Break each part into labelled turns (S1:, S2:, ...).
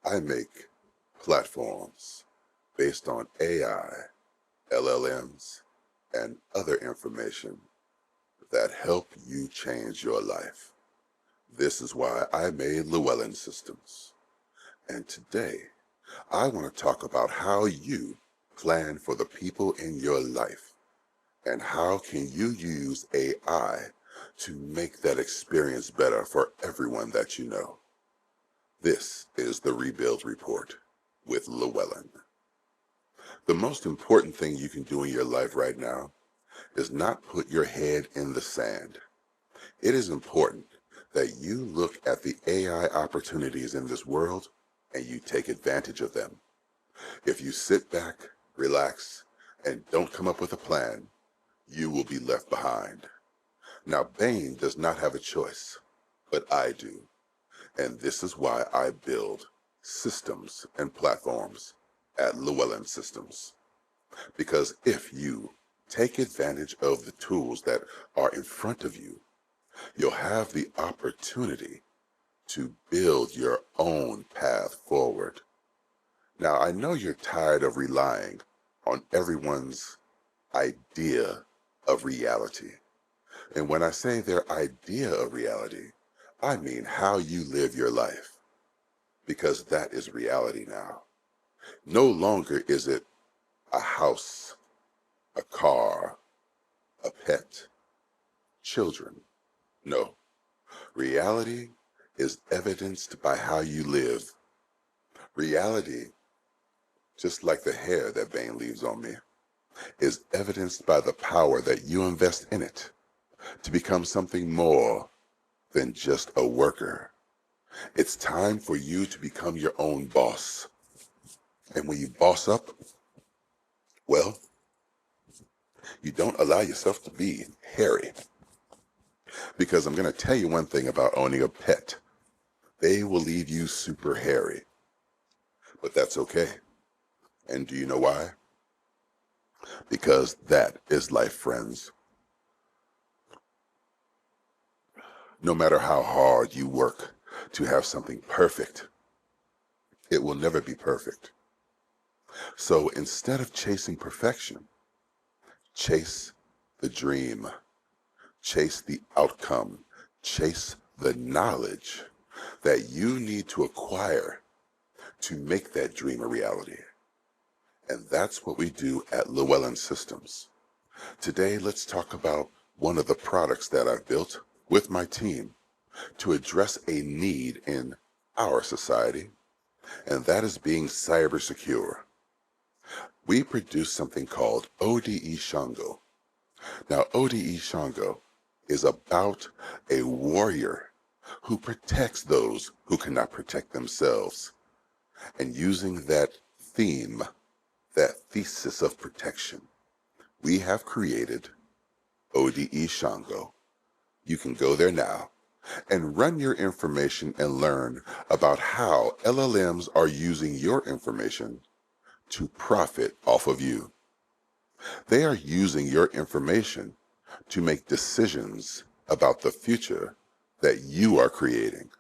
S1: I make platforms based on AI, LLMs, and other information that help you change your life. This is why I made Llewellyn Systems. And today, I want to talk about how you plan for the people in your life and how can you use AI to make that experience better for everyone that you know. This is the Rebuild Report with Llewellyn. The most important thing you can do in your life right now is not put your head in the sand. It is important that you look at the AI opportunities in this world and you take advantage of them. If you sit back, relax, and don't come up with a plan, you will be left behind. Now, Bain does not have a choice, but I do. And this is why I build systems and platforms at Llewellyn Systems. Because if you take advantage of the tools that are in front of you, you'll have the opportunity to build your own path forward. Now, I know you're tired of relying on everyone's idea of reality. And when I say their idea of reality, I mean how you live your life. Because that is reality now. No longer is it a house, a car, a pet, children. No. Reality is evidenced by how you live. Reality, just like the hair that Bain leaves on me, is evidenced by the power that you invest in it to become something more than just a worker. It's time for you to become your own boss. And when you boss up, well, you don't allow yourself to be hairy. Because I'm going to tell you one thing about owning a pet. They will leave you super hairy. But that's okay. And do you know why? Because that is life, friends. No matter how hard you work to have something perfect, it will never be perfect. So instead of chasing perfection, chase the dream, chase the outcome, chase the knowledge that you need to acquire to make that dream a reality. And that's what we do at Llewellyn Systems. Today, let's talk about one of the products that I've built with my team to address a need in our society, and that is being cyber secure. We produce something called ODE Shango. Now, ODE Shango is about a warrior who protects those who cannot protect themselves. And using that theme, that thesis of protection, we have created ODE Shango. You can go there now and run your information and learn about how LLMs are using your information to profit off of you. They are using your information to make decisions about the future that you are creating.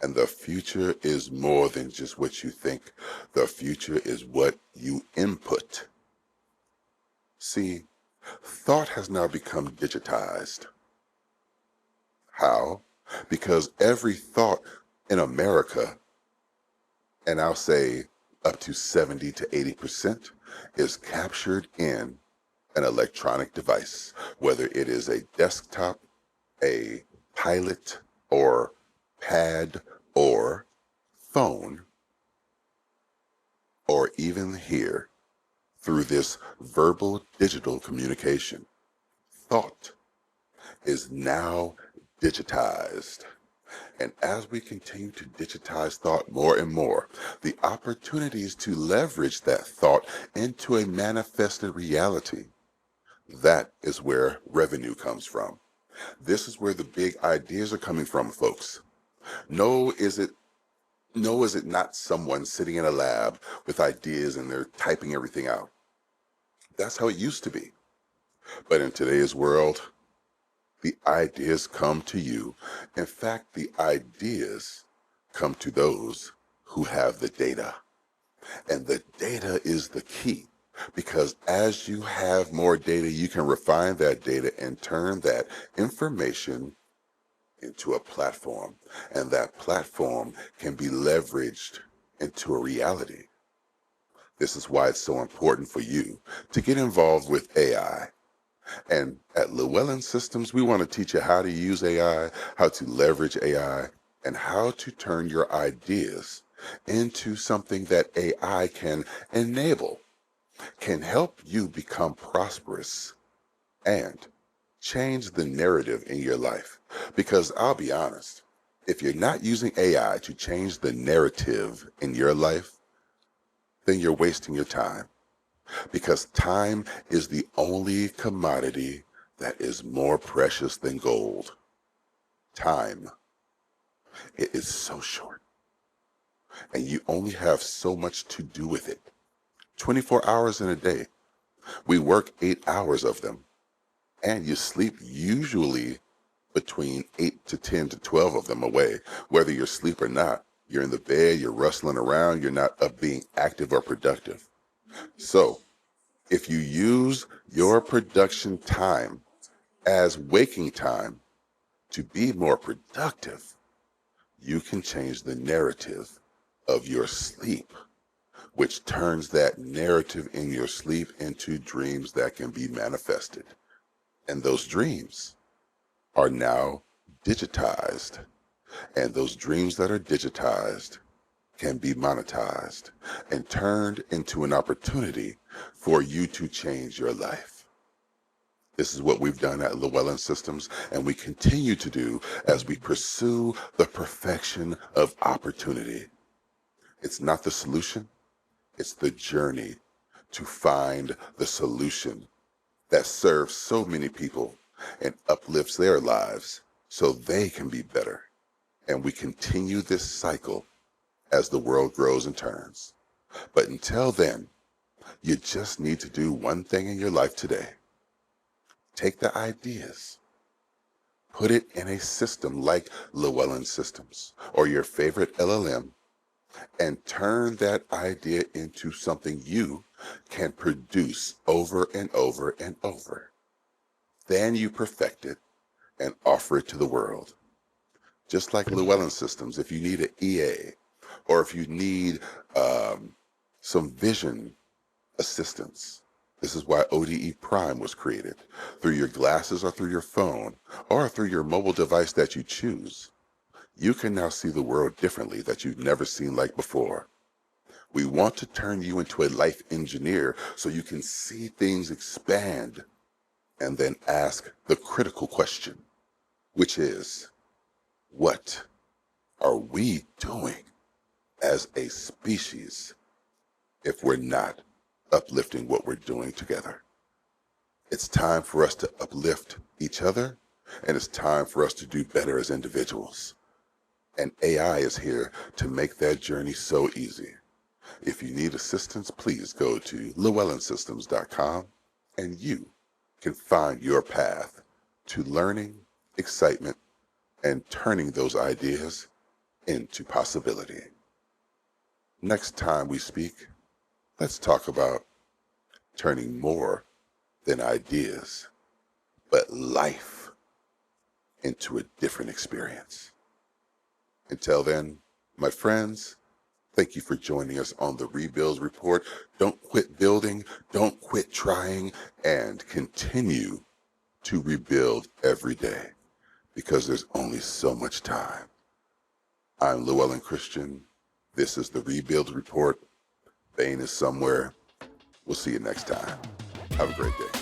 S1: And the future is more than just what you think. The future is what you input. See, thought has now become digitized. How? Because every thought in America, and I'll say up to 70 to 80%, is captured in an electronic device, whether it is a desktop, a pilot, or pad, or phone, or even here through this verbal digital communication. Thought is now digitized. And as we continue to digitize thought more and more, the opportunities to leverage that thought into a manifested reality, that is where revenue comes from. This is where the big ideas are coming from, folks. No, is it not someone sitting in a lab with ideas and they're typing everything out. That's how it used to be. But in today's world, the ideas come to you. In fact, the ideas come to those who have the data. And the data is the key, because as you have more data, you can refine that data and turn that information into a platform. And that platform can be leveraged into a reality. This is why it's so important for you to get involved with AI. And at Llewellyn Systems, we want to teach you how to use AI, how to leverage AI, and how to turn your ideas into something that AI can enable, can help you become prosperous and change the narrative in your life. Because I'll be honest, if you're not using AI to change the narrative in your life, then you're wasting your time. Because time is the only commodity that is more precious than gold. Time. It is so short. And you only have so much to do with it. 24 hours in a day. We work 8 hours of them. And you sleep usually between 8 to 10 to 12 of them away. Whether you're asleep or not, you're in the bed, you're rustling around, you're not up being active or productive. So, if you use your production time as waking time to be more productive, you can change the narrative of your sleep, which turns that narrative in your sleep into dreams that can be manifested. And those dreams are now digitized. And those dreams that are digitized can be monetized and turned into an opportunity for you to change your life. This is what we've done at Llewellyn Systems, and we continue to do as we pursue the perfection of opportunity. It's not the solution, it's the journey to find the solution that serves so many people and uplifts their lives so they can be better. And we continue this cycle as the world grows and turns. But until then, you just need to do one thing in your life today. Take the ideas, put it in a system like Llewellyn Systems or your favorite LLM, and turn that idea into something you can produce over and over and over. Then you perfect it and offer it to the world. Just like Llewellyn Systems, if you need an EA, or if you need some vision assistance, this is why ODE Prime was created. Through your glasses or through your phone or through your mobile device that you choose, you can now see the world differently that you've never seen like before. We want to turn you into a life engineer so you can see things expand and then ask the critical question, which is, what are we doing as a species if we're not uplifting what we're doing together? It's time for us to uplift each other, and it's time for us to do better as individuals. And AI is here to make that journey so easy. If you need assistance, please go to llewellynsystems.com and you can find your path to learning, excitement, and turning those ideas into possibility. Next time we speak, let's talk about turning more than ideas, but life into a different experience. Until then, my friends, thank you for joining us on the Rebuild Report. Don't quit building, don't quit trying, and continue to rebuild every day, because there's only so much time. I'm Llewellyn Christian. This is the Rebuild Report. Bane is somewhere. We'll see you next time. Have a great day.